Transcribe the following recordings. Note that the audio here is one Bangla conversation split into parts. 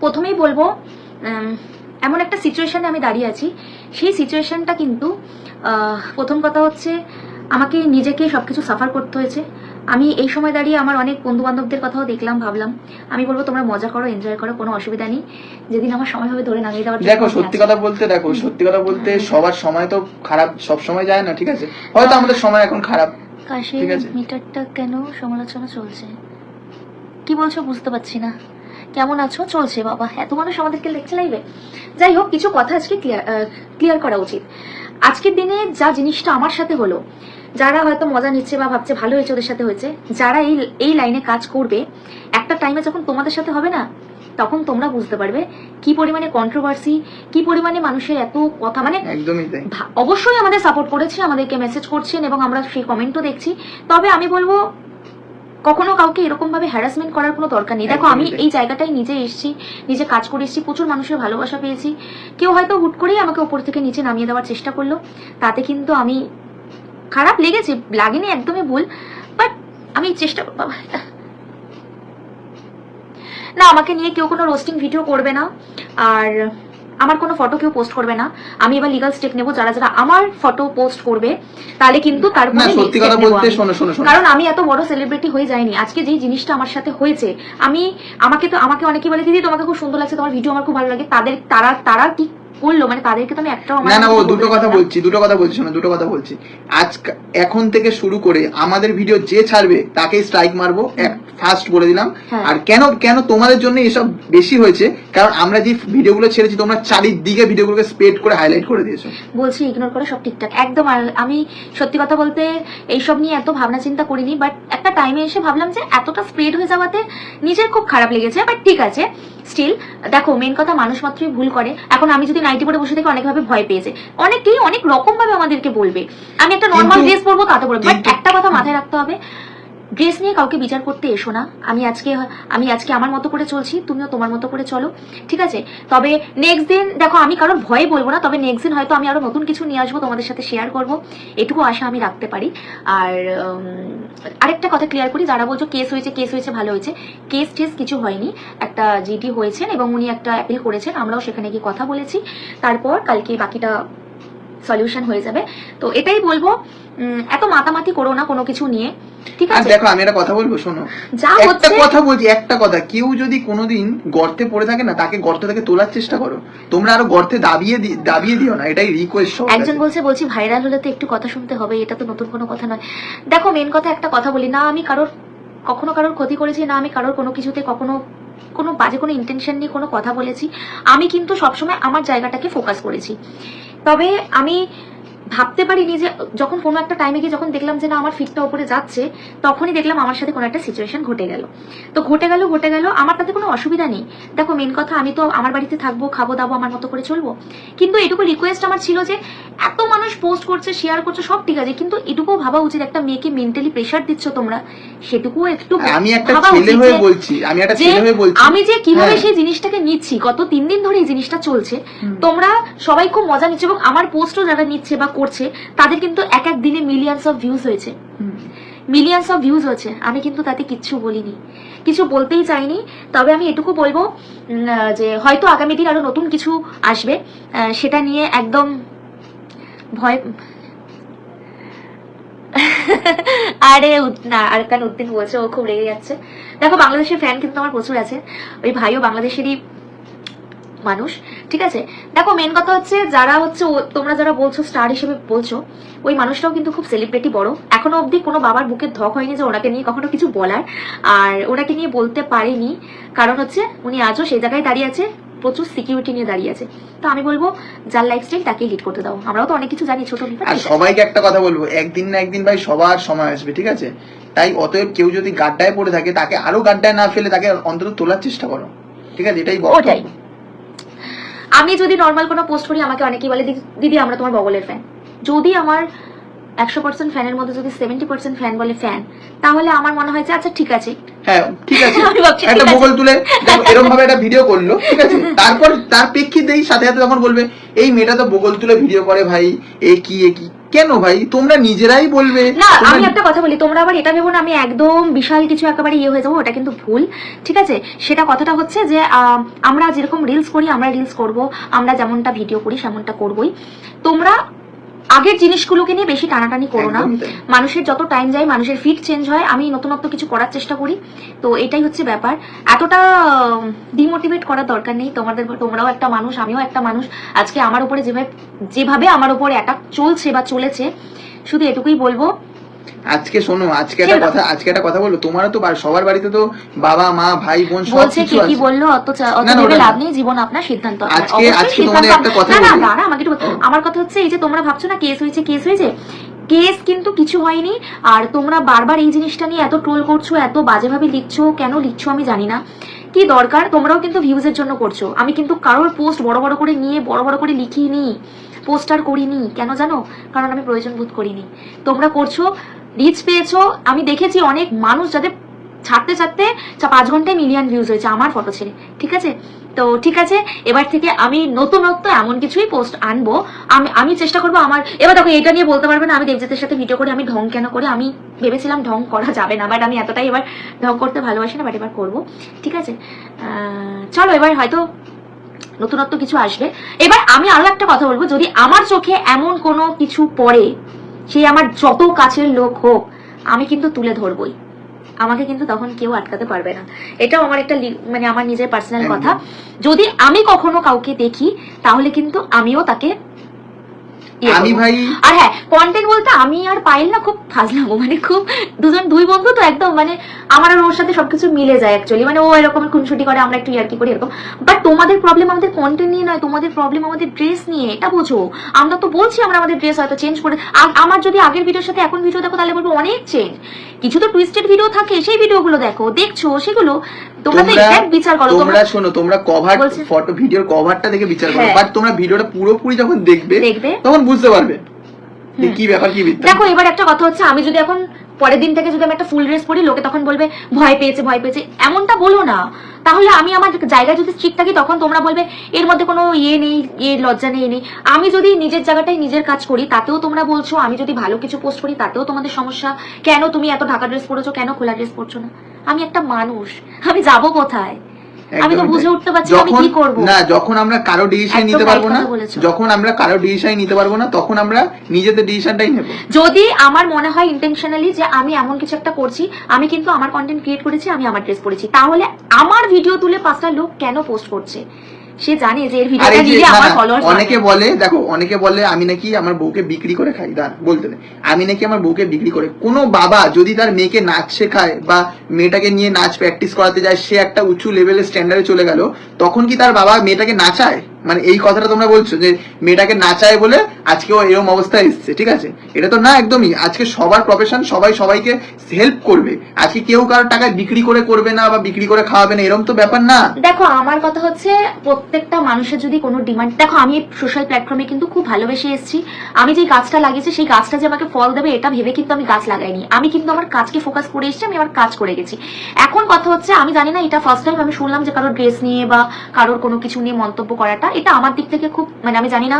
প্রথমেই বলবো এমন একটা সিচুয়েশনে আমি দাঁড়িয়ে আছি, সেই সিচুয়েশনটা কিন্তু প্রথম কথা হচ্ছে আমাকে নিজেকে সবকিছু সাফার করতে হয়েছে। আমি এই সময় দাঁড়িয়ে আমার অনেক বন্ধু বান্ধবদের কথাও দেখলাম, ভাবলাম আমি বলবো তোমরা মজা করো, এনজয় করো, কোনো অসুবিধা নেই, যেদিন আমার সময় হবে ধরে নামিয়ে দেওয়ার। দেখো সত্যি কথা বলতে সবার সময় তো খারাপ সব সময় যায় না, ঠিক আছে, হয়তো আমাদের সময় এখন খারাপ। কাশি মিটারটা কেন সমালোচনা চলছে, কি বলছো বুঝতে পারছি না। কেমন আছো? চলছে বাবা, এত মানুষ আমাদেরকে লেকচার লাইবে। যাই হোক, কিছু কথা আজকে ক্লিয়ার করা উচিত। আজকের দিনে যা জিনিসটা আমার সাথে হলো, যারা হয়তো মজা নিচ্ছে বা ভাবছে ভালো হয়েছে ওদের সাথে হয়েছে, যারা এই লাইনে কাজ করবে, একটা টাইমে যখন তোমাদের সাথে হবে না, তখন তোমরা বুঝতে পারবে কি পরিমাণে কন্ট্রোভার্সি, কি পরিমাণে মানুষের এত কথা। মানে একদমই তাই। অবশ্যই আমাদের সাপোর্ট করেছে, আমাদেরকে মেসেজ করছেন এবং আমরা সেই কমেন্টও দেখছি। তবে আমি বলবো কখনো কাউকে এরকম ভাবে হ্যারাসমেন্ট করার কোনো দরকার নেই। দেখো আমি এই জায়গাটাই নিজে এসেছি, নিজে কাজ করে এসেছি, প্রচুর মানুষের ভালোবাসা পেয়েছি। কেউ হয়তো হুট করেই আমাকে উপর থেকে নিচে নামিয়ে দেওয়ার চেষ্টা করলো, তাতে কিন্তু আমি খারাপ লেগেছে, লাগেনি, একদমই ভুল, বাট আমি চেষ্টা না, আমাকে নিয়ে কেউ কোনো রোস্টিং ভিডিও করবে না, আর আমার কোনো ফটো কেউ পোস্ট করবে না। আমি এবার লিগাল স্টেপ নেব, যারা যারা আমার ফটো পোস্ট করবে তাহলে কিন্তু তারপরে সত্যি কথা বলতে শোনো, কারণ আমি এত বড় সেলিব্রিটি হয়ে যাইনি। আজকে যেই জিনিসটা আমার সাথে হয়েছে, আমাকে অনেকে বলে দিদি তোমাকে খুব সুন্দর লাগছে, তোমার ভিডিও আমার খুব ভালো লাগে, তারা কি করলো, মানে তাদেরকে তো আমি একটাও না ও দুটো কথা বলছি শোনো, দুটো কথা বলছি। আজ এখন থেকে শুরু করে আমাদের ভিডিও যে ছাড়বে তাকে স্ট্রাইক মারবো, ফার্স্ট বলে দিলাম। আর কেন তোমাদের জন্য এসব বেশি হয়েছে, কারণ আমরা যে ভিডিওগুলো ছেড়েছি তোমরা চারিদিকে ভিডিওগুলোকে স্প্রেড করে হাইলাইট করে দিয়েছো। বলছি ইগনোর করে সব ঠিকঠাক একদম। আর আমি সত্যি কথা বলতে এইসব নিয়ে এত ভাবনা চিন্তা করিনি, বাট একটা টাইমে এসে ভাবলাম যে এতটা স্প্রেড হয়ে যাওয়াতে নিজের খুব খারাপ লেগেছে, বাট ঠিক আছে। স্টিল দেখো, মেন কথা মানুষ মাত্রই ভুল করে। এখন আমি যদি নাইটি পরে বসে থাকি, অনেকভাবে ভয় পেয়েছে, অনেকেই অনেক রকম ভাবে আমাদেরকে বলবে। আমি একটা নর্মাল ড্রেস পরবো তাতে বলবো, বাট একটা কথা মাথায় রাখতে হবে, ড্রেস নিয়ে কাউকে বিচার করতে এসো না। আমি আজকে আমার মতো করে চলছি, তুমিও তোমার মতো করে চলো, ঠিক আছে? তবে নেক্সট দিন দেখো, আমি কারোর ভয়ে বলবো না, তবে নেক্সট দিন হয়তো আমি আরো নতুন কিছু নিয়ে আসবো, তোমাদের সাথে শেয়ার করবো, এটুকু আশা আমি রাখতে পারি। আর আরেকটা কথা ক্লিয়ার করি, যারা বলছো কেস হয়েছে ভালো হয়েছে, কেস টেস কিছু হয়নি। একটা জিডি হয়েছেন এবং উনি একটা অ্যাপিল করেছেন, আমরাও সেখানে গিয়ে কথা বলেছি, তারপর কালকে বাকিটা সলিউশন হয়ে যাবে। তো এটাই বলবো, এত মাতামাতি করো না কোনো কিছু নিয়ে, ঠিক আছে? দেখো আমি একটা কথা বলবো, শোনো, একটা কথা, কেউ যদি কোনোদিন গর্তে পড়ে থাকে না, তাকে গর্ত থেকে তোলার চেষ্টা করো, তোমরা আরো গর্তে দাবিয়ে দিও না, এটাই রিকোয়েস্ট। একজন বলছি ভাইরাল হলে তো একটু কথা শুনতে হবে, এটা তো নতুন কোনো কথা নয়। দেখো মেন কথা একটা কথা বলি, না আমি কখনো কারোর ক্ষতি করেছি, না আমি কারোর কোনো কিছুতে কখনো কোনো বাজে কোনো ইন্টেনশন নিয়ে কোনো কথা বলেছি। আমি কিন্তু সবসময় আমার জায়গাটাকে ফোকাস করেছি। তবে আমি ভাবতে পারিনি যে যখন কোনো একটা টাইমে গিয়ে যখন দেখলাম যে না আমার ফিটটা উপরে যাচ্ছে, তখনই দেখলাম আমার সাথে কোনো একটা সিচুয়েশন ঘটে গেল। তো ঘটে গেল, আমার তাতে কোনো অসুবিধা নেই। দেখো মেন কথা, আমি তো আমার বাড়িতে থাকবো, খাবো দাবো, আমার মতো করে চলবো। কিন্তু এটুকু রিকোয়েস্ট আমার ছিল যে এত মানুষ পোস্ট করছে, শেয়ার করছে, সব ঠিক আছে, কিন্তু এটুকুও ভাবা উচিত, একটা মেয়েকে মেন্টালি প্রেশার দিচ্ছ তোমরা, সেটুকুও একটু আমি একটা ছেলে হয়ে বলছি, আমি যে কিভাবে সেই জিনিসটাকে নিচ্ছি, গত 3 দিন ধরে এই জিনিসটা চলছে, তোমরা সবাই খুব মজা নিচ্ছে, এবং আমার পোস্টও যারা নিচ্ছে বা করছে তাদের কিন্তু এক দিনে মিলিয়নস অফ ভিউজ হয়েছে, আমি কিন্তু তাতে কিচ্ছু বলিনি, কিছু বলতেই চাইনি। তবে আমি এটুকু বলবো যে হয়তো আগামী দিন আরো নতুন কিছু আসবে, সেটা নিয়ে একদম ভয় আরে না, আর কারণ উদ্দিন বলছে, ও খুব রেগে যাচ্ছে। দেখো বাংলাদেশের ফ্যান কিন্তু আমার প্রচুর আছে, ওই ভাইও বাংলাদেশেরই মানুষ, ঠিক আছে? দেখো মেন কথা হচ্ছে, যারা হচ্ছে তোমরা যারা বলছো স্টার হিসেবে বলছো, ওই মানুষটাও কিন্তু খুব সেলিব্রিটি বড়, এখনো অবধি কোনো বাবার বুকের ধক হয়নি যে ওনাকে নিয়ে কখনো কিছু বলার, আর ওনাকে নিয়ে বলতে পারেনি, কারণ হচ্ছে উনি আজও সেই জায়গায় দাঁড়িয়ে আছে, প্রচুর সিকিউরিটি নিয়ে দাঁড়িয়ে আছে। তো আমি বলবো যার লাইফস্টাইল তাকে লিড করতে দাও, আমরাও তো অনেক কিছু জানি, ছোট আর সবাইকে একটা কথা বলবো, একদিন না একদিন ভাই সবার সময় আসবে, ঠিক আছে? তাই অতএব কেউ যদি গাড্ডায় পড়ে থাকে, তাকে আরো গাড্ডায় না ফেলে তাকে অন্তত তোলার চেষ্টা করো, ঠিক আছে? এটাই বক্তব্য। আমি যদি নর্মাল কোনো পোস্ট করি, আমাকে অনেকেই বলে দিদি আমরা তোমার বগলের ফ্যান। যদি আমার 100% ফ্যানের মধ্যে যদি 70% ফ্যান বলে ফ্যান, তাহলে আমার মনে হয় যে আচ্ছা ঠিক আছে, হ্যাঁ ঠিক আছে, একটা বগল তুলে এরকম ভাবে একটা ভিডিও করলো, ঠিক আছে? তারপর তার প্রেক্ষিতেই সাথে সাথে যখন বলবে এই মেয়েটা তো বগল তুলে ভিডিও করে, ভাই এ কি কেন ভাই, তোমরা নিজেরাই বলবে। না তোমরা- আমি একটা কথা বলি, তোমরা আবার এটা ভেবো না আমি একদম বিশাল কিছু একেবারে ইয়ে হয়ে যাবো, ওটা কিন্তু ভুল, ঠিক আছে? সেটা কথাটা হচ্ছে যে আমরা যেরকম রিলস করি আমরা রিলস করব, আমরা যেমনটা ভিডিও করি সেমনটা করবোই। তোমরা আগের জিনিসগুলোকে নিয়ে বেশি টানাটানি করো না। একদমই তাই। মানুষের যত টাইম যায় মানুষের ফিট চেঞ্জ হয়, আমি নতুনত্ব কিছু করার চেষ্টা করি, তো এটাই হচ্ছে ব্যাপার। এতটা ডিমোটিভেট করার দরকার নেই তোমাদের, তোমরাও একটা মানুষ আমিও একটা মানুষ। আজকে আমার উপরে যেভাবে আমার উপরে অ্যাটাক চলছে বা চলেছে, শুধু এটুকুই বলবো। আজকে শোনো, আজকে একটা কথা বলবো, তোমারও তো সবার বাড়িতে তো বাবা মা ভাই বোন সব বলছে কিছু কে কি আছে। বললো অত না, না, ভেবে ওটা লাভ না। নেই, জীবন আপনার সিদ্ধান্ত আপনার। আজকে অবশ্যই তোমাদের সিদ্ধান্ত একটা কথা না, না বলি। দাঁড়া আমাকে একটু আমার কথা হচ্ছে এই যে তোমরা ভাবছো না কেস হয়েছে কেস কিন্তু কিছু হয়নি। আর তোমরা বারবার এই জিনিসটা নিয়ে এত ট্রোল করছো, এত বাজেভাবে লিখছো, কেন লিখছো আমি জানি না, কি দরকার? তোমরাও কিন্তু ভিউজের জন্য করছো। আমি কিন্তু কারোর পোস্ট বড় বড় করে নিয়ে বড় বড় করে লিখিনি, পোস্টার করিনি, কেন জানো? কারণ আমি প্রয়োজন বোধ করিনি। তোমরা করছো, রিচ পেয়েছো, আমি দেখেছি অনেক মানুষ যাদের ছাড়তে 5 ঘন্টায় মিলিয়ন ভিউজ হয়েছে আমার ফটো ছেড়ে, ঠিক আছে? তো ঠিক আছে, এবার থেকে আমি নতুনত্ব এমন কিছুই পোস্ট আনবো, আমি চেষ্টা করবো আমার। এবার দেখো এটা নিয়ে বলতে পারবে না আমি দেবজিতের সাথে ভিডিও করে আমি ঢং কেন করে, আমি ভেবেছিলাম ঢং করা যাবে না, বাট আমি এতটাই এবার ঢং করতে ভালোবাসি না, বাট এবার করবো, ঠিক আছে? চলো এবার হয়তো নতুনত্ব কিছু আসবে। এবার আমি আরো একটা কথা বলবো, যদি আমার চোখে এমন কোনো কিছু পড়ে, সে আমার যত কাছের লোক হোক, আমি কিন্তু তুলে ধরবই, আমাকে কিন্তু তখন কেউ আটকাতে পারবে না। এটাও আমার একটা মানে আমার নিজের পার্সোনাল কথা। যদি আমি কখনো কাউকে দেখি তাহলে কিন্তু আমিও তাকে আমি ভাই, আর হ্যাঁ কন্টেন্ট বলতে আমি আর পাইল না খুব ফাজলামো, মানে খুব দুই বন্ধু তো একদম, মানে আমার আর ওর সাথে সবকিছু মিলে যায় অ্যাকচুয়ালি, মানে ও এরকম খুনসুটি করে আমরা একটু ইয়ার্কি করি এরকম। বাট তোমাদের প্রবলেম আমাদের কন্টেন্ট নিয়ে নয়, তোমাদের প্রবলেম আমাদের ড্রেস নিয়ে, এটা বোঝো। আমরা তো বলছি আমরা আমাদের ড্রেস হয়তো চেঞ্জ করে, আমার যদি আগের ভিডিওর সাথে এখন ভিডিও দেখো তাহলে বলবো অনেক চেঞ্জ। কিছু তো টুইস্টেড ভিডিও থাকে, সেই ভিডিওগুলো দেখছো, সেগুলো তোমরা তো এক্সাক্ট বিচার করো। তোমরা শোনো, তোমরা কভার ফটো ভিডিওর কভারটা দেখে বিচার করো, বাট তোমরা ভিডিওটা পুরোপুরি যখন দেখবে তখন বুঝতে পারবে কি ব্যাপার কি বৃত্তান্ত। দেখো এবার একটা কথা হচ্ছে, আমি যদি এখন পরের দিন থেকে যদি আমি একটা ফুল ড্রেস পরি, লোকে তখন বলবে ভয় পেয়েছে, এমনটা বলো না। তাহলে আমি আমার জায়গায় যদি স্ট্রিক্ট থাকি তখন তোমরা বলবে এর মধ্যে কোনো ইয়ে নেই, লজ্জা নেই। আমি যদি নিজের জায়গাটায় নিজের কাজ করি তাতেও তোমরা বলছো, আমি যদি ভালো কিছু পোস্ট করি তাতেও তোমাদের সমস্যা, কেন তুমি এত ঢাকা ড্রেস পরেছো, কেন খোলা ড্রেস পরছো না? আমি একটা মানুষ, আমি যাবো কোথায়? আমি তো বুঝে উঠতে পারছি আমি কি করব না। যখন আমরা কারো ডিসিশন নিতে পারবো না, তখন আমরা নিজেদের ডিসিশনটাই নেব। যদি আমার মনে হয় ইন্টেনশনালি যে আমি এমন কিছু একটা করছি, আমি কিন্তু আমার কন্টেন্ট ক্রিয়েট করেছি, আমি আমার ড্রেস পরেছি, তাহলে আমার ভিডিও তুলে 5টা লোক কেন পোস্ট করছে? সে জানে যে এর ভিডিওটা দিলে আমার ফলোয়ার্স। অনেকে বলে আমি নাকি আমার বউকে বিক্রি করে খাই। বলতে নেই, আমি নাকি আমার বউকে বিক্রি করে। কোনো বাবা যদি তার মেয়েকে নাচ শেখায় বা মেয়েটাকে নিয়ে নাচ প্র্যাকটিস করাতে যায়, সে একটা উঁচু লেভেলের স্ট্যান্ডার্ডে চলে গেল, তখন কি তার বাবা মেয়েটাকে নাচায়? মানে এই কথাটা তোমরা বলছো যে মেয়েটাকে নাচায় বলে আজকে ও এরকম অবস্থায় এসছে, ঠিক আছে? এটা তো না, একদমই। আজকে সবার প্রফেশন, সবাইকে হেল্প করবে। আজকে কেউ কারোর টাকায় বিক্রি করে করবে না বা বিক্রি করে খাওয়াবে না, এরকম তো ব্যাপার না। দেখো আমার কথা হচ্ছে, প্রত্যেকটা মানুষের যদি কোনো ডিমান্ড, দেখো আমি সোশ্যাল প্ল্যাটফর্মে কিন্তু খুব ভালোবেসে এসেছি। আমি যে গাছটা লাগিয়েছি সেই গাছটা যে আমাকে ফল দেবে এটা ভেবে কিন্তু আমি গাছ লাগাইনি, আমি কিন্তু আমার কাজকে ফোকাস করে এসেছি, আমি আমার কাজ করে গেছি। এখন কথা হচ্ছে, আমি জানি না, এটা ফার্স্ট টাইম আমি শুনলাম যে কারোর ড্রেস নিয়ে বা কারোর কোনো কিছু নিয়ে মন্তব্য করাটা, এটা আমার দিক থেকে খুব, মানে আমি জানি না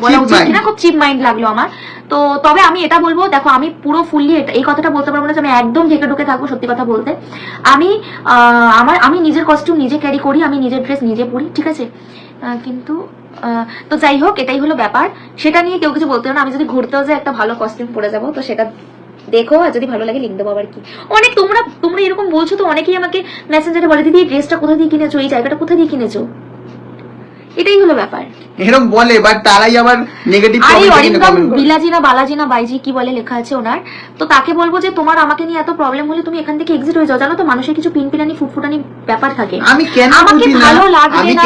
বলা উচিত কিনা, খুব চিপ মাইন্ড লাগলো আমার। তো তবে আমি এটা বলবো, দেখো আমি পুরো ফুললি এই কথাটা বলতে পারবো না যে আমি একদম ঢেকে ঢুকে থাকবো। সত্যি কথা বলতে আমি নিজের কস্টিউম নিজে ক্যারি করি, আমি নিজের ড্রেস নিজে পরি, ঠিক আছে? কিন্তু তো যাই হোক, এটাই হলো ব্যাপার। সেটা নিয়ে কেউ কিছু বলতে হবে না। আমি যদি ঘুরতেও যাই একটা ভালো কস্টিউম পরে যাবো, তো সেটা দেখো, আর যদি ভালো লাগে লিঙ্ক দেবো। আবার কি অনেক তোমরা এরকম বলছো, তো অনেকেই আমাকে মেসেঞ্জারে বলে দিদি এই ড্রেসটা কোথা দিয়ে কিনেছো, এই জায়গাটা কোথা দিয়ে কিনেছো, এটাই হলো ব্যাপার। এরকম বলে, বাট তারাই আবার নেগেটিভ কমেন্ট করে। বিলাজি না বালাজি না বাইজি কি বলে লেখা আছে ওনার, তো তাকে বলবো যে তোমার আমাকে নিয়ে এত প্রবলেম হলে তুমি এখান থেকে এক্সিট হয়ে যাও। জানো তো মানুষের কিছু পিনপিনানি ফুটফুটানি ব্যাপার থাকে। আমাকে ভালো লাগবে না,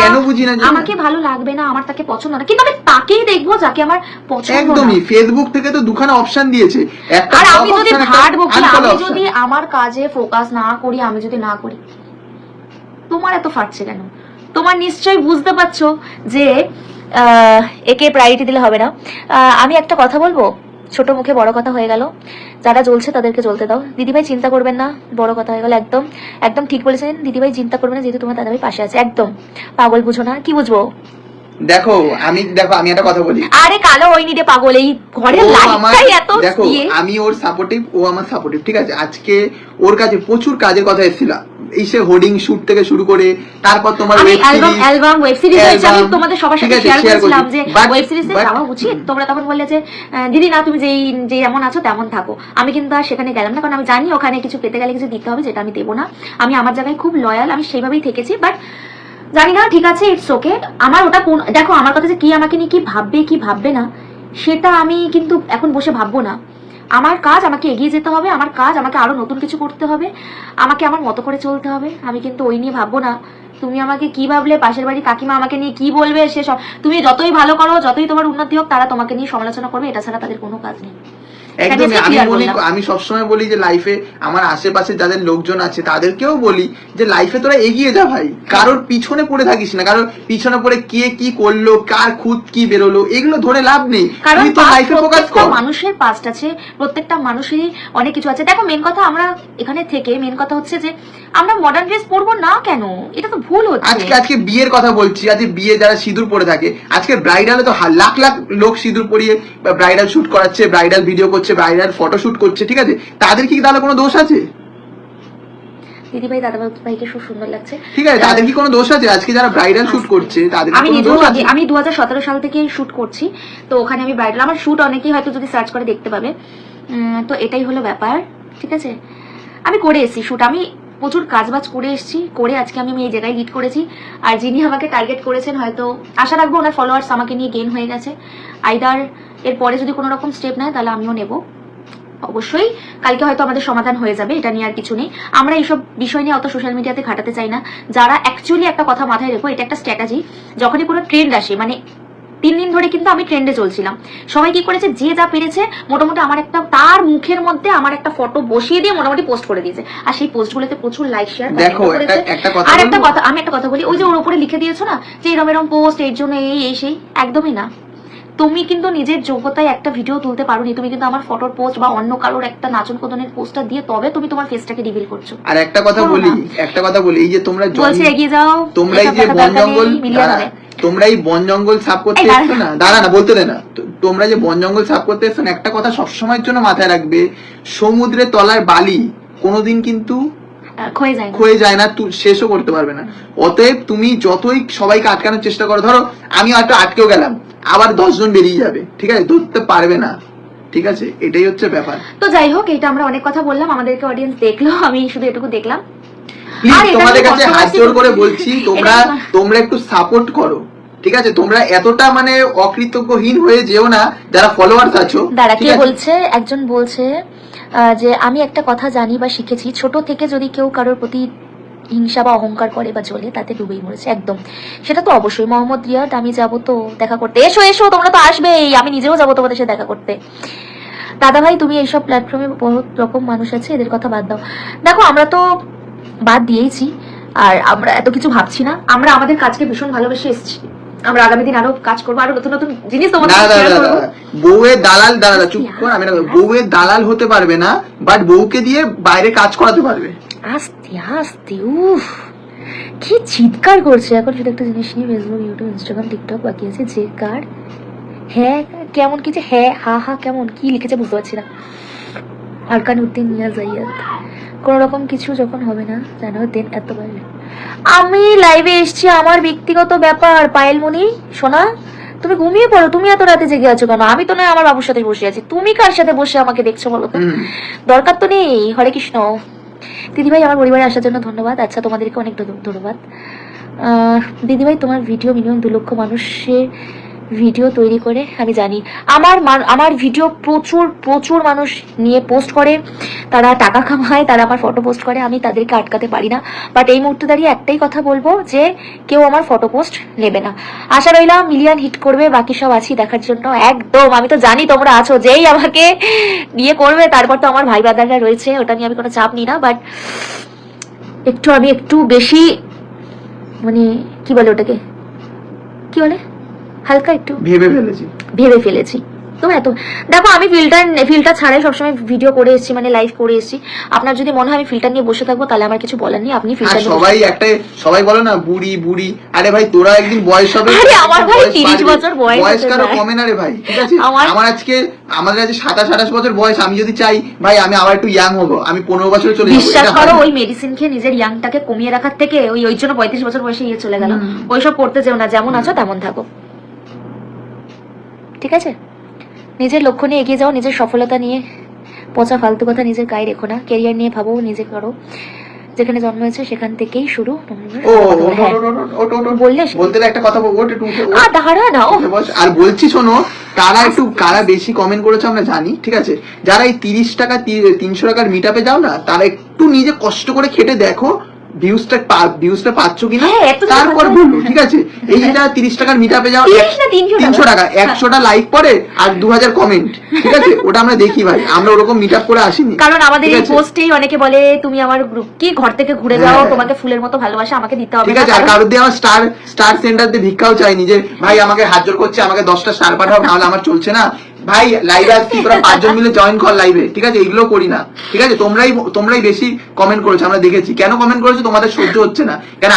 আমাকে ভালো লাগবে না, আমার তাকে পছন্দ না, কিন্তু আমি তাকেই দেখবো যাকে আমার পছন্দ। একদমই। ফেসবুক থেকে তো দুখানা অপশন দিয়েছে, একটা আর আমি যদি ভাট বকি, আমি যদি আমার কাজে ফোকাস না করি, আমি যদি না করি, তোমার এত ফাটছে কেন? তোমার নিশ্চয়ই বুঝতে পারছো যে একে প্রায়োরিটি দিলে হবে না। আমি একটা কথা বলবো, ছোট মুখে বড় কথা হয়ে গেল, যারা জ্বলছে তাদেরকে জ্বলতে দাও। দিদিভাই চিন্তা করবেন না, বড় কথা হয়ে গেল। একদম একদম ঠিক বলেছেন দিদিভাই, চিন্তা করবেন না, যেহেতু তোমার দাদাভাই পাশে আছে। একদম পাগল বুঝো না, কি বুঝবো? দেখো আমি একটা কথা বলি, আরে কালো হয়নি রে পাগল, এই ঘরের ও লাইটটাই এত দেখো ইয়ে। আমি ওর সাপোর্টিভ, ও আমার সাপোর্টিভ, ঠিক আছে। আজকে ওর কাছে প্রচুর কাজের কথা এসেছিল, এই সে হোর্ডিং শুট থেকে শুরু করে তারপর তোমার আমি ওয়েব সিরিজ হয়েছে, আমি তোমাদের সবার সাথে শেয়ার করেছিলাম যে ওয়েব সিরিজে যাওয়া উচিত। তোমরা তখন বললে যে দিদি না, তুমি যে এমন আছো তেমন থাকো। আমি কিন্তু আর সেখানে গেলাম না, কারণ আমি জানি ওখানে কিছু পেতে গেলে কিছু দিতে হবে, যেটা আমি দেবো না। আমি আমার জায়গায় খুব লয়াল, আমি সেইভাবেই থেকেছি। বাট জানি না, ঠিক আছে, ইটস ওকে। আমার ওটা দেখো, আমার কথা যে কি আমাকে নিয়ে কি ভাববে না, সেটা আমি কিন্তু এখন বসে ভাববো না। আমার কাজ, আমাকে এগিয়ে যেতে হবে, আমার কাজ, আমাকে আরো নতুন কিছু করতে হবে, আমাকে আমার মতো করে চলতে হবে। আমি কিন্তু ওই নিয়ে ভাববো না তুমি আমাকে কি ভাবলে, পাশের বাড়ি কাকিমা আমাকে নিয়ে কি বলবে, সে সব তুমি যতই ভালো করো, যতই তোমার উন্নতি হোক, তারা তোমাকে নিয়ে সমালোচনা করবে, এটা ছাড়া তাদের কোনো কাজ নেই। একদমই। আমি সবসময় বলি যে লাইফে আমার আশেপাশে যাদের লোকজন আছে তাদেরকেও বলি যে লাইফে তোরা এগিয়ে যা ভাই, কারোর পিছনে পড়ে থাকিস না, কারোর পিছনে পড়ে কে কি করলো, কার খুদ কি বেরোলো, এগুলো ধরে লাভ নেই। কারণ তুই তো লাইফে ফোকাস কর। মানুষের পাস্ট আছে, প্রত্যেকটা মানুষেরই অনেক কিছু আছে। দেখো মেন কথা, আমরা এখানে থেকে মেন কথা হচ্ছে যে আমরা মডার্ন ড্রেস পরবো না কেন, এটা তো ভুল হচ্ছে। আজকে বিয়ের কথা বলছি, আজকে বিয়ে যারা সিঁদুর পরে থাকে, আজকে ব্রাইডালে তো লাখ লাখ লোক সিঁদুর পরিয়ে ব্রাইডাল শুট করাচ্ছে, ব্রাইডাল ভিডিও করছে, ব্রাইডাল ফটো শুট করছে, ঠিক আছে, তাদের কি তাহলে কোনো দোষ আছে? দিদি ভাই দাদা ভাইকে খুব সুন্দর লাগছে, ঠিক আছে, তাদের কি কোনো দোষ আছে? আজকে যারা ব্রাইডাল শুট করছে তাদের আমি নিজেও আমি 2017 সাল থেকে শুট করছি, তো ওখানে আমি ব্রাইডাল, আমার শুট অনেকেই হয়তো যদি সার্চ করে দেখতে পাবে। তো এটাই হলো ব্যাপার, ঠিক আছে। আমি করে এসেছি শুট, আমি প্রচুর কাজবাজ করে এসেছি, করে আজকে আমি এই জায়গায় লিড করেছি। আর যিনি আমাকে টার্গেট করেছেন, হয়তো আশা রাখবো ওনার ফলোয়ার্স আমাকে নিয়ে গেইন হয়ে গেছে। আইদার এরপরে যদি কোনো রকম স্টেপ নেয় তাহলে আমিও নেব, অবশ্যই কালকে হয়তো আমাদের সমাধান হয়ে যাবে, এটা নিয়ে আর কিছু নেই। আমরা এইসব বিষয় নিয়ে অত সোশ্যাল মিডিয়াতে ঘাটাতে চাই না। যারা অ্যাকচুয়ালি একটা কথা মাথায় রেখো, এটা একটা স্ট্র্যাটেজি, যখনই কোনো ট্রেন্ড আসে, মানে 3 দিন ধরে কিন্তু আমি ট্রেন্ডে চলছিলাম, সবাই কি করেছে, যে যা পেরেছে মোটামুটি আমার একটা, তার মুখের মধ্যে আমার একটা ফটো বসিয়ে দিয়ে মোটামুটি পোস্ট করে দিয়েছে, আর সেই পোস্টগুলোতে প্রচুর লাইক শেয়ার। দেখো আর একটা কথা, আমি একটা কথা বলি, ওই যে ওর উপরে লিখে দিয়েছো না যে এরম পোস্ট এর জন্য এই সেই, একদমই না। তুমি কিন্তু নিজের যোগ্যতায় একটা ভিডিও তুলতে পারোনি, তুমি কিন্তু আমার ফটোর পোস্ট বা অন্য কারোর একটা নাচন কোদনের পোস্টটা দিয়ে তবে তুমি তোমার ফেসটাকে রিভিল করছো। আর একটা কথা বলি, এই যে তোমরা বলছি এগিয়ে যাও, তোমরা এই যে বন জঙ্গল, তোমরা এই বন জঙ্গল সাফ করতে এসছো না, দাঁড়া না বলতে দে না, তোমরা যে বন জঙ্গল সাফ করতে এসছো না, একটা কথা সবসময়ের জন্য মাথায় রাখবে, সমুদ্রের তলার বালি কোনোদিন কিন্তু ক্ষয়ে যায় না, শেষও করতে পারবে না। অতএব তুমি যতই সবাইকে আটকানোর চেষ্টা করো, ধরো আমি হয়তো আটকেও গেলাম, আবার 10 জন বেরিয়ে যাবে, ঠিক আছে, ধরতে পারবে না, ঠিক আছে, এটাই হচ্ছে ব্যাপার। তো যাই হোক, এটা আমরা অনেক কথা বললাম, আমাদেরকে অডিয়েন্স দেখলো, আমি শুধু এটুকু দেখলাম। প্লিজ তোমাদের কাছে হাত জোড় করে বলছি, তোমরা একটু সাপোর্ট করো, ঠিক আছে, তোমরা এতটা মানে অকৃতজ্ঞহীন হয়ে যেও না যারা ফলোয়ার্স আছো। দাঁড়া, কে বলছে, একজন বলছে যে আমি একটা কথা জানি বা শিখেছি, ছোট থেকে যদি কেউ কারোর প্রতি হিংসা বা অহংকার করে বা জ্বলে, তাতে ডুবেই মরেছে। একদম, সেটা তো অবশ্যই। মোহাম্মদ রিয়াদ, আমি যাবো তো দেখা করতে, এসো এসো, তোমরা তো আসবেই, আমি নিজেও যাবো তোমাদের সাথে দেখা করতে। দাদা ভাই, তুমি এইসব প্ল্যাটফর্মে বহুত রকম মানুষ আছে, এদের কথা বাদ দাও। দেখো, আমরা তো বাদ দিয়েছি, আর আমরা এত কিছু ভাবছি না, আমরা আমাদের কাজকে ভীষণ ভালোবেসে এসেছি, আমরা আগামী দিন আরো কাজ করবো, আরো নতুন নতুন জিনিস তোমাদের শেয়ার করব। বউয়ের দালাল, দাঁড়া চুপ কর, আমি বউয়ের দালাল হতে পারবে না, বাট বউকে দিয়ে বাইরে কাজ করাতে পারবে। আস্তে আস্তে, উফ কি চিৎকার করছে এখন। শুধু একটা জিনিস নিয়ে ফেসবুক, ইউটিউব, ইনস্টাগ্রাম, টিকটক বাকি আছে, যে কার হ্যাঁ কেমন কি, যে হ্যাঁ হা হা কেমন কি লিখেছে বুঝতে পারছি না। আরকান উদ্দিন মিয়া জাইয়াদ, কোন রকম কিছু যখন হবে না জানো দেন এত বাইরে। আমি লাইভে এসছি, আমার ব্যক্তিগত ব্যাপার। পায়েলমণি সোনা, তুমি ঘুমিয়ে পড়ো, তুমি এত রাতে জেগে আছো কেন? আমি তো নয় আমার বাবুর সাথে বসে আছি, তুমি কার সাথে বসে আমাকে দেখছো বলো তো? দরকার তো নেই। হরে কৃষ্ণ। দিদিভাই, আমার পরিবারে আসার জন্য ধন্যবাদ। আচ্ছা, তোমাদেরকে অনেক ধন্যবাদ। দিদিভাই, তোমার ভিডিও মিনিমাম 2 লক্ষ মানুষের ভিডিও তৈরি করে, আমি জানি আমার ভিডিও প্রচুর মানুষ নিয়ে পোস্ট করে, তারা টাকা কামায়, তারা আমার ফটো পোস্ট করে, আমি তাদেরকে আটকাতে পারি না। বাট এই মুহূর্তে দাঁড়িয়ে একটাই কথা বলবো, যে কেউ আমার ফটো পোস্ট নেবে না। আশা রইলাম মিলিয়ন হিট করবে, বাকি সব আছি দেখার জন্য। একদম, আমি তো জানি তোমরা আছো, যেই আমাকে নিয়ে করবে তারপর তো আমার ভাই বাদাররা রয়েছে, ওটা নিয়ে আমি কোনো চাপ নিই না। বাট আমি একটু বেশি, মানে কি বলে ওটাকে, কি বলে, হালকা একটু ভেবে ফেলেছি। এত দেখো, আমি ফিল্টার ছাড়াই সবসময় ভিডিও করে এসেছি, মানে লাইভ করে এসেছি। আপনার যদি মনে হয় আমি ফিল্টার নিয়ে বসে থাকবো, তাহলে আমার কিছু বলার নেই, আপনি ফিল্টার সবাই বলে না বুড়ি বুড়ি, আরে ভাই তোরা একদিন বয়স হবে, আরে আমার ভাই 30 বছর বয়স কারো কমে না রে ভাই, ঠিক আছে? আমাদের আজকে 27-28 বছর বয়স, আমি যদি চাই ভাই আমি আবার একটু ইয়াং হবো, আমি 15 বছর চলে যাবো। বিশ্বাস করো, ওই মেডিসিন খেয়ে নিজের ইয়াংটাকে কমিয়ে রাখার থেকে ওই জন্য 35 বছর বয়সে চলে গেল। ওইসব করতে যেও না, যেমন আছো তেমন থাকো, ঠিক আছে? নিজের লক্ষ্য নিয়ে এগিয়ে যাও, নিজের সফলতা নিয়ে পচা ফালতু কথা নিজের গায়ে রেখো না, ক্যারিয়ার নিয়ে ভাবো, নিজে করো, যেখানে জন্ম হয়েছে সেখান থেকেই শুরু। বলতে একটা কথা বলবো, দাঁড়া না, আর বলছি শোনো, কারা বেশি কমেন্ট করেছে আমরা জানি, ঠিক আছে? যারা এই 30 টাকা 300 টাকার মিট আপে যাও না, তারা একটু নিজে কষ্ট করে খেটে দেখো ভিউজটা পাচ্ছ কিনা, তারপর বলবো, ঠিক আছে? এই যেটা 30 টাকার মিট আপে যাও, 300 টাকা 100টা লাইক পড়ে আর 2000 কমেন্ট, ঠিক আছে? ওটা আমরা দেখি ভাই, আমরা ওরকম মিট আপ করে আসিনি। কারণ আমাদের এই পোস্টেই অনেকে বলে তুমি আমার গ্রুপ কি ঘর থেকে ঘুরে যাও, তোমাকে ফুলের মতো ভালোবাসা আমাকে দিতে হবে, ঠিক আছে? আর কারোর দিয়ে আমার স্টার সেন্টার দিয়ে ভিক্ষাও চাইনি যে ভাই আমাকে হাত জোর করছে, আমাকে 10টা স্টার পাঠাও, নাহলে আমার চলছে না। ভাই লাইভে আসছি, তোরা 5 জন মিলে জয়েন কর লাইভে, ঠিক আছে? এগুলো করি না, ঠিক আছে? তোমরাই বেশি কমেন্ট করেছো, আমরা দেখেছি। কেন কমেন্ট করেছো? তোমাদের সহ্য হচ্ছে না, কেন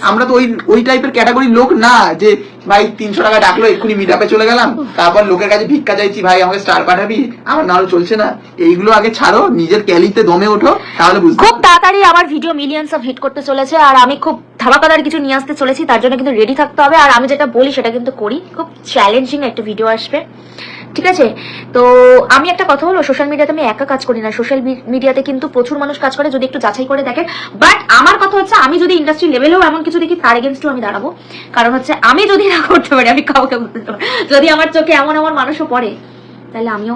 আমরা তো ওই টাইপের ক্যাটাগরির লোক না যে ভাই 300 টাকা ডাকলো এক্ষুনি মিট আপে চলে গেলাম, তারপর লোকের কাছে ভিক্ষা চাইছি ভাই আমাকে স্টার পাঠাবি, আমার নাহলে চলছে না। এইগুলো আগে ছাড়ো, নিজের ক্যালিতে দমে ওঠো, তাহলে বুঝতে। খুব তাড়াতাড়ি আমার ভিডিও মিলিয়ন্স অফ হিট করতে চলেছে, আর আমি খুব ধামাকাদার কিছু নিয়ে আসতে চলেছি, তার জন্য কিন্তু রেডি থাকতে হবে। আর আমি যেটা বলি সেটা কিন্তু করি, খুব চ্যালেঞ্জিং একটা ভিডিও আসবে, ঠিক আছে? তো আমি একটা কথা বলবো, সোশ্যাল মিডিয়াতে আমি একা কাজ করি না, সোশ্যাল মিডিয়াতে কিন্তু প্রচুর মানুষ কাজ করে, যদি একটু যাচাই করে দেখেন। বাট আমার কথা হচ্ছে, আমি যদি ইন্ডাস্ট্রি লেভেলেও এমন কিছু দেখি, তার এগেনস্টও আমি দাঁড়াবো। কারণ হচ্ছে আমি যদি না করতে পারি, আমি কাউকে বলতে পারি, যদি আমার চোখে এমন মানুষও পড়ে, তাহলে আমিও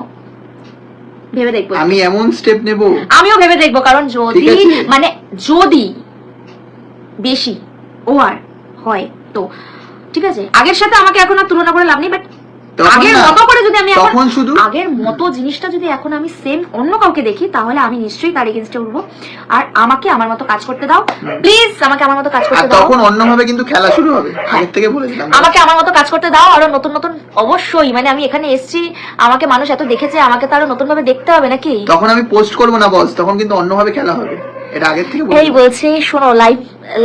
ভেবে দেখবো, আমি এমন স্টেপ নেব, আমিও ভেবে দেখবো। কারণ যদি বেশি ওভার হয় তো ঠিক আছে, আগের সাথে আমাকে এখন আর তুলনা করে লাভ নেই, বাট আগের মতো করে যদি আমি আগের মতো জিনিসটা যদি এখন আমি সেম অন্য কাউকে দেখি, তাহলে আমি নিশ্চয়ই তার এগেইনস্টে উঠবো। আর আমাকে আমার মতো কাজ করতে দাও প্লিজ, আমাকে আমার মতো কাজ করতে দাও। তখন অন্যভাবে কিন্তু খেলা শুরু হবে, আগের থেকে বলে দিলাম। আমাকে আমার মতো কাজ করতে দাও, আরো নতুন নতুন, অবশ্যই। মানে আমি এখানে এসেছি, আমাকে মানুষ এত দেখেছে, আমাকে তো আরো নতুন ভাবে দেখতে হবে নাকি? তখন আমি পোস্ট করবো না বস, তখন কিন্তু অন্যভাবে খেলা হবে, এটা আগের থেকে এই বলছি। শোনো,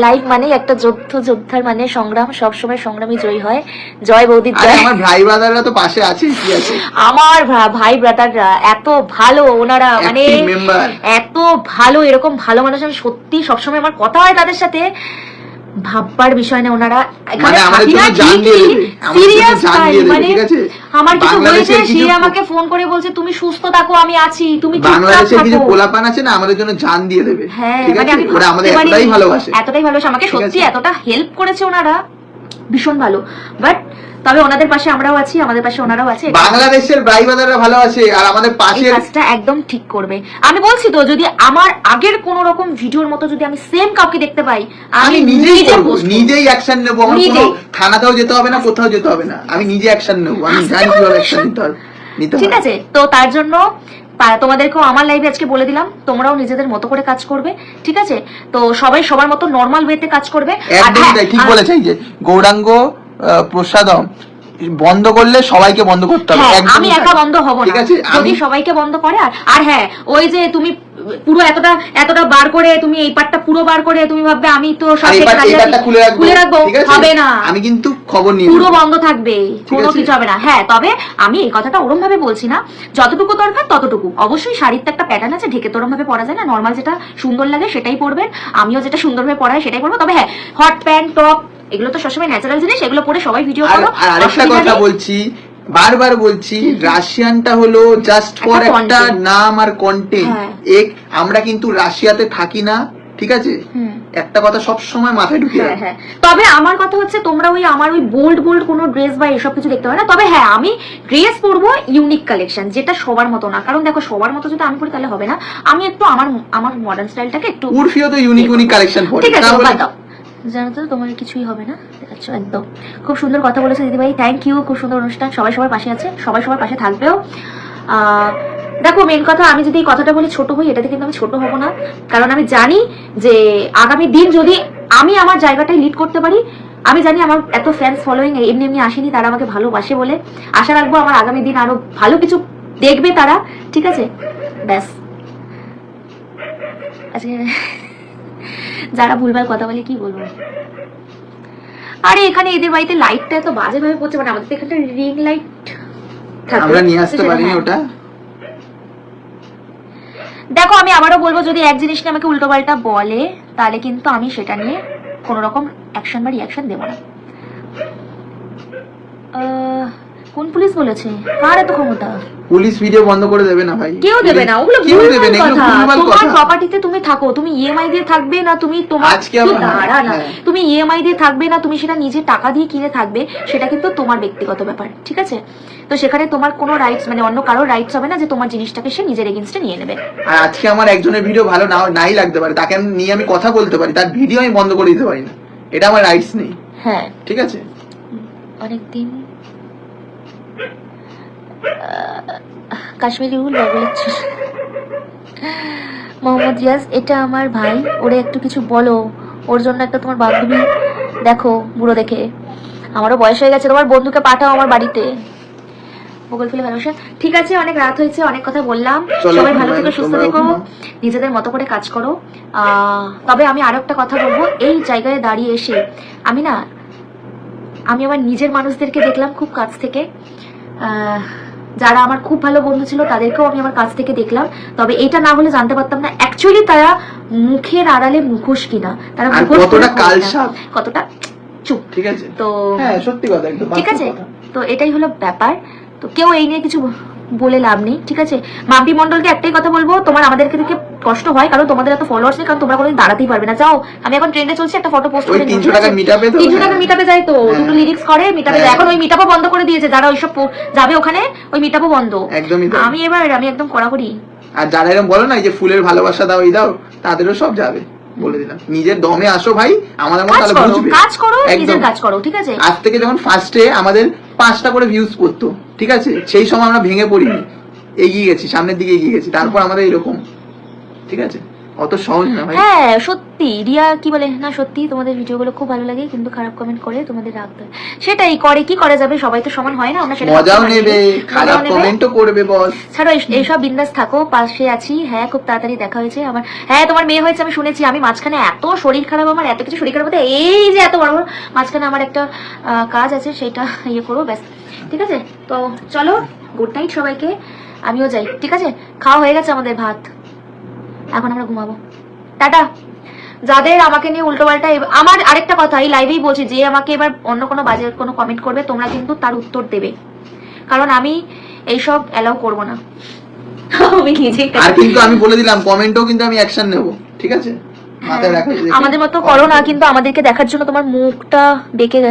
লাইভ মানে একটা যোদ্ধার মানে সংগ্রাম, সবসময় সংগ্রামী জয় হয়। জয় বৌদি জয়। আমার ভাই ব্রাদাররা তো পাশে আছে, কি আছে? আমার ভাই ব্রাদাররা এত ভালো, ওনারা মানে এত ভালো, এরকম ভালো মানুষ আমি সত্যি সবসময় আমার কথা হয় তাদের সাথে, ভাববার বিষয় না। ওনারা মানে আমাদের জন্য জান দিয়ে দেবে, সিরিয়াস মানে ঠিক আছে? আমার কিছু হয়েছে, সে আমাকে ফোন করে বলছে তুমি সুস্থ থাকো, আমি আছি, তুমি বাংলাদেশের কিছু পোলাপান আছে না, আমাদের জন্য জান দিয়ে দেবে, ঠিক আছে? ওরা আমাদের এতটাই ভালোবাসে, আমাকে সত্যি এতটা হেল্প করেছে ওনারা, ভীষণ ভালো। বাট তবে ওনাদের পাশে আমরাও আছি, আমাদের পাশে ওনারাও আছে। বাংলাদেশের ভাই ব্রাদাররা ভালো আছে, আর আমাদের পাশে কাজটা একদম ঠিক করবে। আমি বলছি তো, যদি আমার আগের কোন রকম ভিডিওর মতো যদি আমি সেম কাউকে দেখতে পাই, আমি নিজেই অ্যাকশন নেব। আমার কোনো থানাতেও যেতে হবে না, কোথাও যেতে হবে না, আমি নিজে অ্যাকশন নেব, আমি জানি কিভাবে অ্যাকশন নিতে হবে, ঠিক আছে? তো তার জন্য তোমাদেরকেও আমার লাইভে আজকে বলে দিলাম, তোমরাও নিজেদের মতো করে কাজ করবে, ঠিক আছে? তো সবাই সবার মতো নরমাল ওয়েতে কাজ করবে। একদম ঠিক বলেছে, যে গৌরাঙ্গ প্রসাদম বন্ধ করলে সবাইকে বন্ধ করতে হবে, আমি একা বন্ধ হব না, যদি সবাইকে বন্ধ করে। আর হ্যাঁ, ওই যে তুমি পুরো এতটা বার করে, তুমি এই পার্টটা পুরো বার করে তুমি ভাববে আমি তো সব খুলে রাখবো, হবে না। আমি কিন্তু খবর নিয়ে পুরো বন্ধ থাকবে, কোনো কিছু হবে না। হ্যাঁ, তবে আমি এই কথাটা ওরম ভাবে বলছি না, যতটুকু দরকার ততটুকু। অবশ্যই শাড়ির তো একটা প্যাটার্ন আছে, ঢেকে তোরম ভাবে পরা যায় না, নর্মাল যেটা সুন্দর লাগে সেটাই পরবেন, আমিও যেটা সুন্দর ভাবে পরাই সেটাই পরবো। তবে হ্যাঁ, হট প্যান্ট টপ এগুলো তো সবসময় ন্যাচারাল জিনিস, এগুলো পরে সবাই ভিডিও করো। আর আরেকটা কথা বলছি, বারবার বলছি, রাশিয়ানটা হলো জাস্ট ফর একটা নাম আর কন্টেন্ট। আমরা কিন্তু রাশিয়াতে থাকি না, ঠিক আছে? একটা কথা সব সময় মাথায় ঢুকিয়ে রাখো। হ্যাঁ, তবে আমার কথা হচ্ছে, তোমরা আমার ওই বোল্ড কোনো ড্রেস বা এসব কিছু দেখতে পাবে না। তবে হ্যাঁ, আমি ড্রেস পরবো ইউনিক কালেকশন, যেটা সবার মতো না। কারণ দেখো, সবার মতো যদি আমি পরি তাহলে হবে না। আমি একটু আমার মডার্ন স্টাইলটাকে একটু, উর্ফিও তো ইউনিক কালেকশন পরে, ঠিক আছে? জানো তো, তোমার কিছুই হবে না, দেখাচ্ছ একদম। খুব সুন্দর কথা বলেছে দিদিভাই, থ্যাংক ইউ। খুব সুন্দর অনুষ্ঠান, সবাই সবার পাশে আছে, সবাই সবার পাশে থাকবেও। দেখো, মেন কথা, আমি যদি এই কথাটা বলি ছোট হই, এটাতে কিন্তু আমি ছোট হব না। কারণ আমি জানি যে আগামী দিন যদি আমি আমার জায়গাটায় লিড করতে পারি, আমি জানি আমার এত ফ্যান্স ফলোয়িং এমনি এমনি আসেনি, তারা আমাকে ভালোবাসে বলে আশা রাখবো আমার আগামী দিন আরো ভালো কিছু দেখবে তারা, ঠিক আছে? ব্যাস। আজকে যারা ভুলভাল কথা বলে কি বলবো। আরে এখানে এদের বাড়িতে লাইটটা এত বাজে ভাবে পড়ছে, মানে আমাদের তো এখানটা রিং লাইট থাকে, আমরা নিয়ে আসতে পারিনি হ্যাঁ। ওটা। দেখো আমি আবারও বলবো, যদি এক জিনিস নিয়ে আমাকে উল্টো পাল্টা বলে তাহলে কিন্তু আমি সেটা নিয়ে কোনো রকম অ্যাকশন বা রিয়াকশন দেবো না। কোন পুলিশ বলেছে? কার এত ক্ষমতা? পুলিশ ভিডিও বন্ধ করে দেবে না ভাই, কেউ দেবে না, ওগুলো কেউ ভুলভাল দেবে না, এগুলো কথা। ভুলভাল তোমার কথা। প্রপার্টিতে তুমি থাকো, তুমি ইএমআই দিয়ে থাকবে না, তুমি তোমার আজকে আমার- দাঁড়া না, হ্যাঁ। তুমি ইএমআই দিয়ে থাকবে না, তুমি সেটা নিজে টাকা দিয়ে কিনে থাকবে, সেটা কিন্তু তোমার ব্যক্তিগত ব্যাপার, ঠিক আছে? তো সেখানে তোমার কোনো রাইটস, মানে অন্য কারোর রাইটস হবে না যে তোমার জিনিসটাকে সে নিজের এগেইনস্টে নিয়ে নেবে। আর আজকে আমার একজনের ভিডিও ভালো নাই লাগতে পারে, তাকে আমি নিয়ে আমি কথা বলতে পারি, তার ভিডিও আমি বন্ধ করে দিতে পারি না, এটা আমার রাইটস নেই, হ্যাঁ, ঠিক আছে? অনেকদিন কাশ্মীরি উল বলেছি। মোহাম্মদ রিয়াজ, এটা আমার ভাই, ওরে একটু কিছু বলো, ওর জন্য একটা তোমার বান্ধবী দেখো, বুড়ো দেখে। আমারও বয়স হয়ে গেছে, তোমার বন্ধুকে পাঠাও আমার বাড়িতে। বগল ফুলে ভালোবাসা। ঠিক আছে, অনেক রাত হয়েছে, অনেক কথা বললাম। চলো, সবাই ভালো থেকো, তোমরা- সুস্থ তোমরাও থেকো, ঘুমাও। নিজেদের মতো করে কাজ করো। তবে আমি আরো একটা কথা বলবো, এই জায়গায় দাঁড়িয়ে এসে আমি আমার নিজের মানুষদেরকে দেখলাম খুব কাছ থেকে। যারা আমার খুব ভালো বন্ধু ছিল তাদেরকেও আমি আমার কাছ থেকে দেখলাম, তবে এটা না হলে জানতে পারতাম না অ্যাকচুয়ালি তারা মুখের আড়ালে মুখোশ কিনা, তারা আর মুখোশ কতটা করে কিনা, কালসাপ। কতটা চুপ। ঠিক আছে, তো হ্যাঁ সত্যি কথা, একদম ঠিক বাস্তব আছে, কথা। তো এটাই হলো ব্যাপার। তো কেউ এই নিয়ে কিছু বলে লাভ নেই, ঠিক আছে? মাম্পি মন্ডলকে একটাই কথা বলবো, তোমার আমাদেরকে দেখে কষ্ট হয়, কারণ তোমাদের এত ফলোয়ার্স নেই, কারণ তোমরা কোনোদিন দাঁড়াতেই পারবে না। যাও, আমি এখন ট্রেন্ডে চলছি, একটা ফটো পোস্ট ওই করে 300 টাকার মিটআপে তো 300 টাকা মিটআপে যায় তো, হ্যাঁ। দুটো লিরিক্স করে মিটআপে যায়। হ্যাঁ। এখন ওই মিটআপও বন্ধ করে দিয়েছে, যারা ওইসব যাবে ওখানে, ওই মিটআপও বন্ধ। একদমই তাই। আমি একদম কড়াকড়ি। আর যারা এরকম বলো না এই যে ফুলের ভালোবাসা দাও এই দাও, তাদেরও সব যাবে, বলে দিলাম। নিজের দমে আসো ভাই, আমাদের মতো কাজ তাহলে করো, বুঝবে। কাজ করো, একদম। নিজের কাজ করো, ঠিক আছে? আজ থেকে যখন ফার্স্টে আমাদের 5টা করে ভিউজ পড়তো, ঠিক আছে, সেই সময় আমরা ভেঙে পড়িনি, এগিয়ে গেছি, সামনের দিকে এগিয়ে গেছি, তারপর আমাদের এরকম, ঠিক আছে? অত সহজ না ভাই। হ্যাঁ সত্যি, রিয়া কি বলে না, সত্যি তোমাদের ভিডিওগুলো খুব ভালো লাগে, কিন্তু খারাপ কমেন্ট করে তোমাদের রাখতে হয়। সেটাই করে, কি করা যাবে, সবাই তো সমান হয় না, আমরা সেটা মজাও ভাবতে নেবে, পারি। খারাপ মজাও নেবে। কমেন্টও করবে বস। ছাড়ো এইসব বিন্দাস থাকো, পাশে আছি। হ্যাঁ খুব তাড়াতাড়ি দেখা হয়েছে আমার। হ্যাঁ তোমার মেয়ে হয়েছে আমি শুনেছি, আমি মাঝখানে এত শরীর খারাপ, আমার এত কিছু শরীর খারাপ হতে, এই যে এত বড় বড়, মাঝখানে আমার একটা কাজ আছে, সেটা ইয়ে করবো, ব্যাস, ঠিক আছে? তো চলো, গুড নাইট সবাইকে, আমিও যাই, ঠিক আছে? খাওয়া হয়ে গেছে আমাদের ভাত, এখন আমরা ঘুমাবো, টাটা। যাদের আমাকে নিয়ে উল্টো পাল্টা, আমার আরেকটা কথা এই লাইভেই বলছি, যে আমাকে এবার অন্য কোনো বাজে কোনো কমেন্ট করবে, তোমরা কিন্তু তার উত্তর দেবে, কারণ আমি এইসব অ্যালাউ করবো না। আমি নিজেই আর কিন্তু আমি বলে দিলাম, কমেন্টও কিন্তু আমি অ্যাকশন নেব, ঠিক আছে? মাথায় রাখো। আমাদের মতো করো না, কিন্তু আমাদেরকে দেখার জন্য তোমার মুখটা বেঁকে গেছে।